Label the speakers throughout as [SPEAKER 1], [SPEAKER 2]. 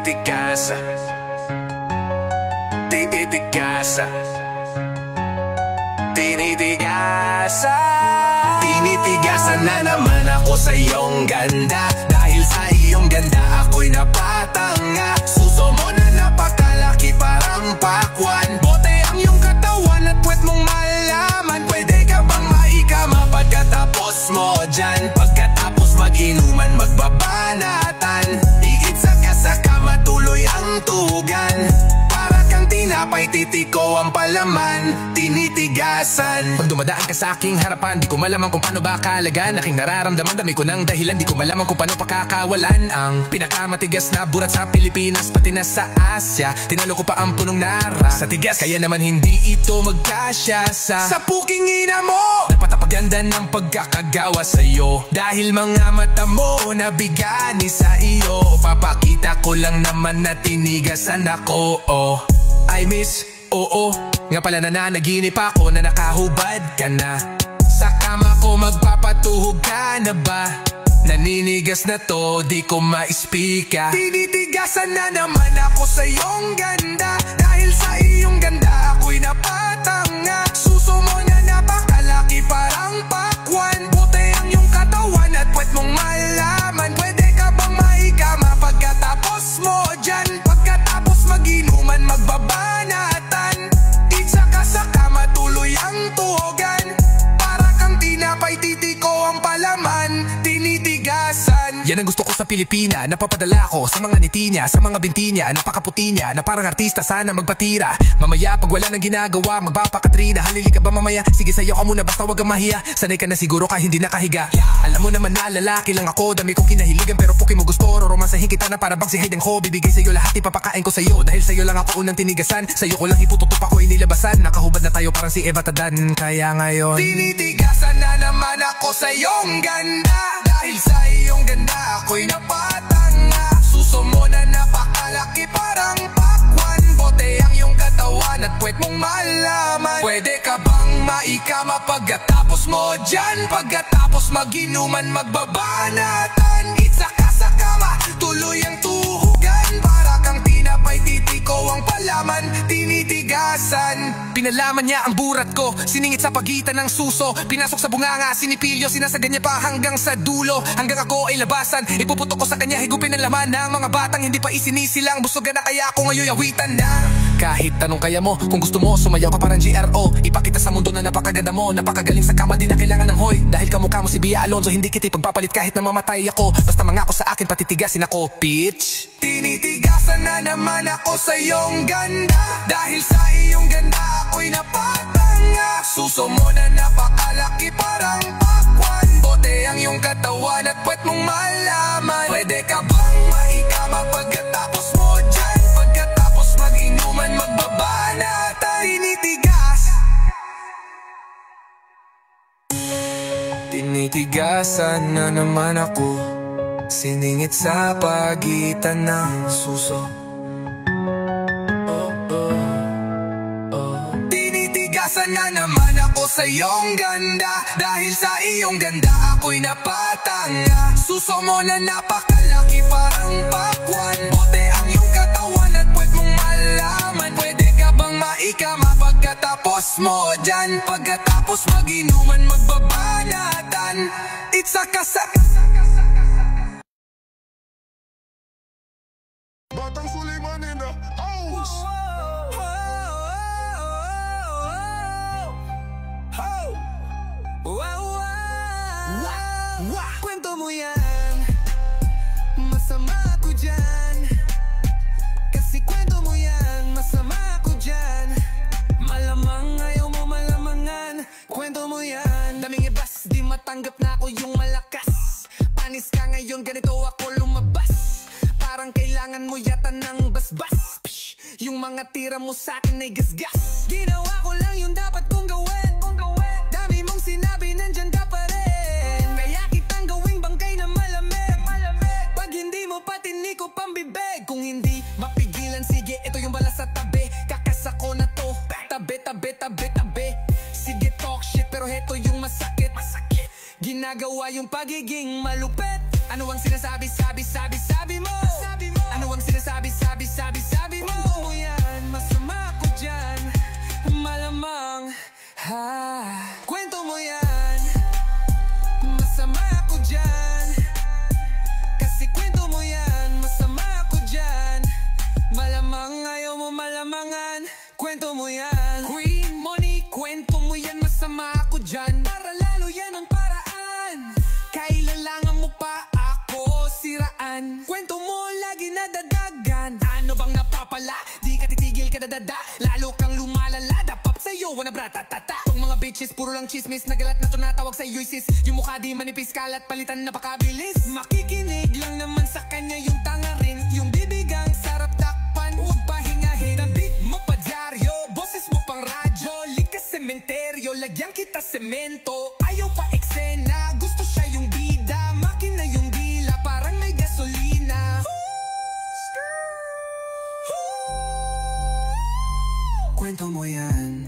[SPEAKER 1] Tinitigasan, tinitigasan, tinitigasan. Tinitigasan na naman ako sa iyong ganda. Dahil sa iyong ganda ako'y napatanga. Suso mo na napakalaki parang pakwan. Bote ang iyong katawan at puwet mong malaman. Pwede ka bang maikama pagkatapos mo dyan? Pagkatapos mag-inuman magbabanatan. Higit sa kasakama tuloy ang tugan. Para kang tinapay titiko ang palaman. Tinitigasan. Pag dumadaan ka sa aking harapan, di ko malaman kung paano ba kalagan. Aking nararamdaman, dami ko ng dahilan. Di ko malaman kung paano pakakawalan ang pinakamatigas na burat sa Pilipinas, pati na sa Asya. Tinalo ko pa ang punong nara sa tigas, kaya naman hindi ito magkasya sa puking ina mo. Napatapaganda ng pagkakagawa sa'yo. Dahil mga mata mo nabigani sa iyo. Papakita ko lang naman na tinigasan ako. Oh, I miss, oo. Nga pala nananaginip ako na nakahubad ka na. Sa kama ko magpapatuhog ka na ba? Naninigas na to, di ko maispika. Tinitigasan na naman ako sa iyong ganda. Dahil sa iyong ganda ako'y napatanga. Suso mo na napakalaki parang pakwan. Bote ang iyong katawan at puwet mong malaman. Pwede ka bang maikama pagkatapos mo dyan? Pagkatapos mag-inuman magbabanatan. Itsa ka sa kama tuloy ang tuhogan. Para kang tinapay titiko ang palaman. Tinitigasan. Yan ang gusto ko sa Pilipina. Napapadala ko sa mga ngiti niya, sa mga binti niya, napakaputi niya, na parang artista sana magpatira. Mamaya pag wala nang ginagawa, magbapakatrina. Halili ka ba mamaya? Sige sayo ka muna basta wag kang mahiya. Sanay ka na siguro ka hindi nakahiga. Alam mo naman na lalaki lang ako, dami kong kinahiligan. Pero puki mo gusto, roromansahin kita na para bang si Hayden ko. Bibigay sa'yo lahat, ipapakain ko sa'yo. Dahil sa'yo lang ako unang tinigasan. Sa'yo ko lang ipututup ako inilabasan. Nakahubad na tayo parang si Eva Tadan. Kaya ngayon tinitigasan na naman ako sa iyong ganda. Dahil sa iyong ganda ako'y napatanga. Suso mo na napakalaki parang pakwan. Bote ang iyong katawan at puwet mong malaman. Pwede ka bang maikama pagkatapos mo dyan? Pagkatapos mag-inuman magbabanatan. Itsa ka sa kama, tuloy ang tuhugan. Para kang tinapay titiko ang palaman. Tinitigasan. Pinalaman niya ang burat ko, siningit sa pagitan ng suso. Pinasok sa bunganga, sinipilyo, sinasagan niya pa hanggang sa dulo. Hanggang ako ay labasan, ipuputok ko sa kanya, higupin ang laman ng mga batang hindi pa isinisilang. Busogan na kaya ako ngayon awitan na. Kahit tanong kaya mo, kung gusto mo sumayaw ka parang GRO. Ipakita sa mundo na napakaganda mo, napakagaling sa kama, di na kailangan ng hoy. Dahil kamukha mo si Bia Alonzo, hindi kita pagpapalit kahit na mamatay ako. Basta mangako sa akin, patitigasin ako, bitch. Tinitigasan na naman ako sa iyong ganda. Dahil sa iyong ganda ako'y napatanga. Suso mo na napakalaki parang pakwan. Bote ang iyong katawan at puwet mong malaman. Pwede ka bang maikama pagkatapos mo dyan? Pagkatapos mag-inuman magbabanatan. Tinitigas. Tinitigasan na naman ako, siningit sa pagitan ng suso. Tinitigasan na naman ako sa iyong ganda. Dahil sa iyong ganda ako'y napatanga. Suso mo na napakalaki parang pakwan. Bote ang iyong katawan at puwet mong malaman. Pwede ka bang maikama pagkatapos mo dyan? Pagkatapos mag-inuman magbabanatan. Itsa ka sa
[SPEAKER 2] Batang Suleiman in the house.
[SPEAKER 3] Kwento mo yan, masama ako dyan. Kasi kwento mo yan, masama ako dyan. Malamang ayaw mo malamangan. Kwento mo yan, daming ibas, di matanggap na ako yung malakas. Panis ka ngayon, ganito ako lumabas. Parang kailangan mo yata ng basbas. Psh, yung mga tira mo sa'kin ay gasgas. Ginawa ko lang yung dapat kong gawin. Dami mong sinabi, nandyan ka pa rin. Kaya kitang gawing bangkay na malamig. Pag hindi mo patinig ko pambibig. Kung hindi mapigilan, sige, ito yung bala sa tabi. Kakasako na to, tabi, tabi, tabi, tabi. Sige, talk shit, pero heto yung masakit. Ginagawa yung pagiging malupit. Ano ang sinasabi, sabi mo? Ano ang sinasabi? sabi mo yan, masama ako dyan. Malamang, kwento mo yan, masama ako dyan. Kasi kwento mo yan, masama ako dyan. Malamang ayaw mo malamangan, kwento mo yan. Queen Money, kwento mo yan, masama ako dyan. Para lalo yan ang paraan, kailangan mo pa ako siraan. Kwento mo lagi nadadagan, ano bang napapala? Di ka titigil ka dadada, lalo kang lumalala. Dapap sa'yo, wanabratatata. Pag mga bitches, puro lang chismis, nagalat na tunatawag sa'yo'y sis. Yung mukha di manipis, kalat palitan napakabilis. Makikinig lang naman sa kanya yung tanga rin, yung bibigang sarap takpan, huwag pahingahin. Ang beat mo pa dyaryo, boses mo pang radyo, likas sementeryo, lagyan kita semento. Ayaw pa eksena, gusto siya yung bida, makina yung dila, parang may gasolina. Kwento mo yan,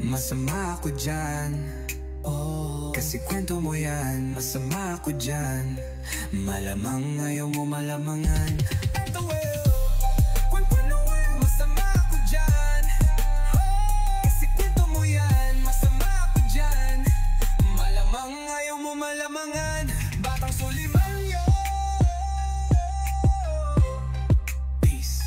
[SPEAKER 3] masama ako dyan. Kasi kwento mo yan, masama ako dyan. Malamang ayaw mo malamangan. Eto kwento mo yan, masama ako dyan. Kasi kwento mo yan, masama ako dyan. Malamang ayaw mo malamangan. Batang Suliman yo. Peace.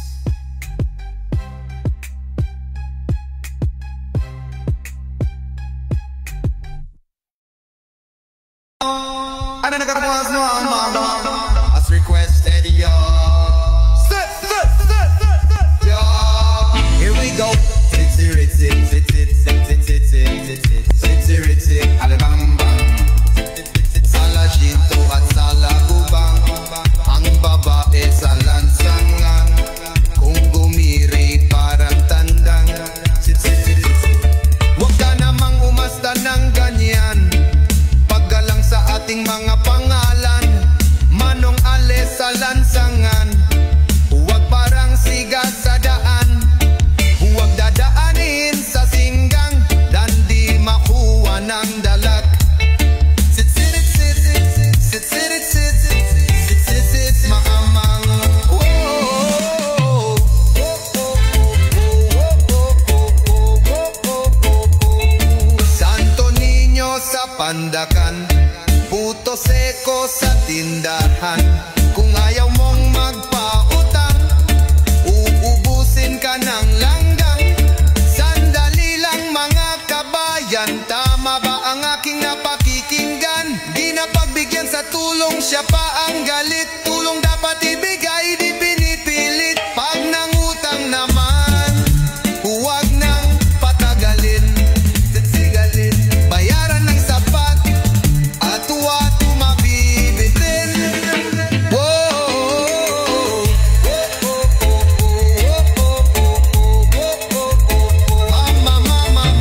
[SPEAKER 2] Ano nagkakamas mo ang mga as requested, yo. Yo. Here we go. Sitsi, alabambang. Sala ginto at sala kubang. Ang babae sa lansangan. Kung gumiri parang tandang. Huwag ka namang umasta ng ganyan. Paggalang sa ating mga pangalan. Manong Ale sa lansangan. Huwag parang siga sa daan. Huwag dadaanin sa singgang. Dan di makuha ng dalag. Sit, maamang. Santo Niño sa Pandakan, puto seko sa tindahan. Kung ayaw mong magpautang, uubusin ka ng langgang. Sandali lang mga kabayan, tama ba ang aking napakikinggan? Di na pagbigyan sa tulong, siya pa ang galit. Tulong dapat ibigay, di pinipilit. Pag nangutang naman, huwag nang patagalin. Bayaran ng sapat at huwag tumabibitin.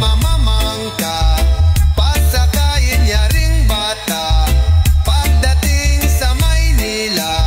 [SPEAKER 2] Mamang ka, pasakayin niya ring bata. Pagdating sa Maynila,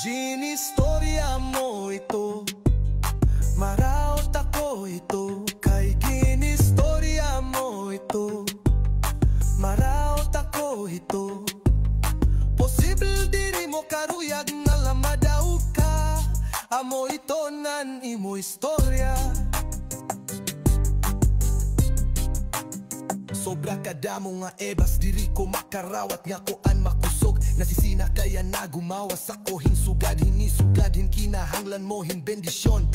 [SPEAKER 3] Ginistorya mo ito, maraot ako ito. Kay ginistorya mo ito, maraot ako ito. Posible diri mo karuyag nga lamadaw ka. Amo ito nan imo istorya. Sobra kadamo nga ebas, diri ko makarawat nga koan makusog. Nasisina kaya nagumawas ako, hinsugad, hinisugad, hinkinahanglan mo, hinbendisyon.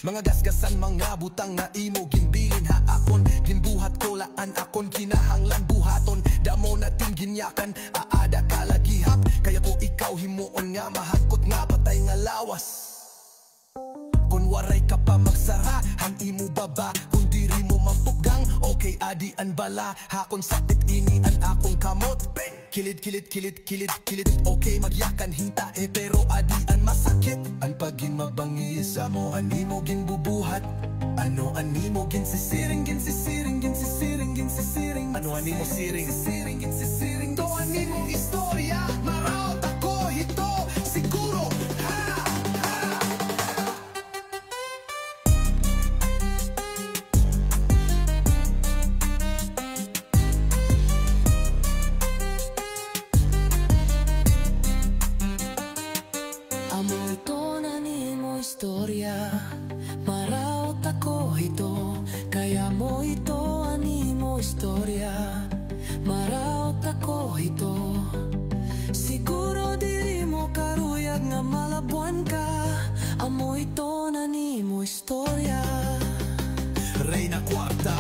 [SPEAKER 3] Mga gasgasan, mga butang na imo ginbilin haakon. Ginbuhat ko laan akon, kinahanglan buhaton. Damo natin ginyakan, aada kalagihap. Kaya ko ikaw himuon nga, mahakot nga patay nga lawas. Kung waray ka pa magsara, hang imo baba. Kung diri mo mampugang, okay adian bala. Hakon sakit ini an akong kamot. Kilid, kilid, kilid, kilid, kilid. Okay magyakan hinta pero adian masakit. An pagin mabangis mo, animo gin bubuhat. Ano animo gin sisiring, gin sisiring, gin sisiring, gin sisiring. Ano animo siring, sisiring, gin sisiring. To animo istorya, maraot ako hito. Siguro,
[SPEAKER 4] istorya, maraot ako ito. Kaya mo ito animo istorya, maraot ako ito. Siguro diri mo karuyag nga malabuan ka. Amo ito nanimo istorya.
[SPEAKER 3] Reyna Kwarta,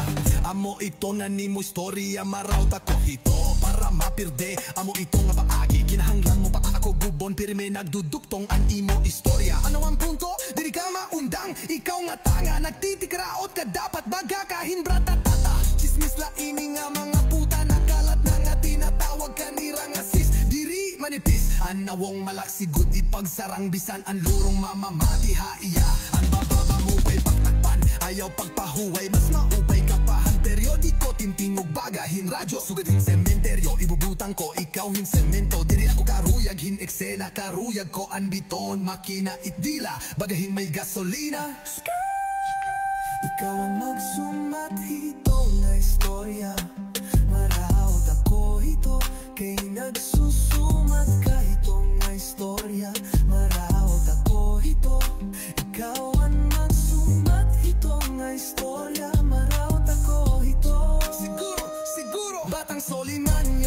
[SPEAKER 3] amo ito nanimo istorya, maraot ako ito. Para mapirde, amo ito nga paagi. Kinahanglan mo pa ako gubon, pirme nagduduktong an imo istorya. Ano ang punto? Diri ka maundang, ikaw nga tanga. Nagtitikraot ka, dapat baga kahin bratatata. Chismis la ini nga mga puta, nakalat na nga tinatawag kanira nga sis. Diri manipis, an nawong malaksigod ipagsarang bisan ang lurong mamamati haiya. Ang bababa mo pa'y pagtakpan, ayaw pagpahuway, mas maupay ka pa. Periodiko, tintingog bagahin radyo, sugatin sementeryo. Ibubutang ko, ikaw hin semento. Diri ako karuyag, hin eksena. Karuyag ko an biton, makina itdila. Bagahin may gasolina.
[SPEAKER 4] Ikaw ang magsumat hito na istorya, maraot ako ito. Kay nagsusumat ka ito nga istorya, maraot ako ito. Ikaw ang magsumat hito nga istorya, maraot ako ito.
[SPEAKER 3] Siguro, siguro Batang Soliman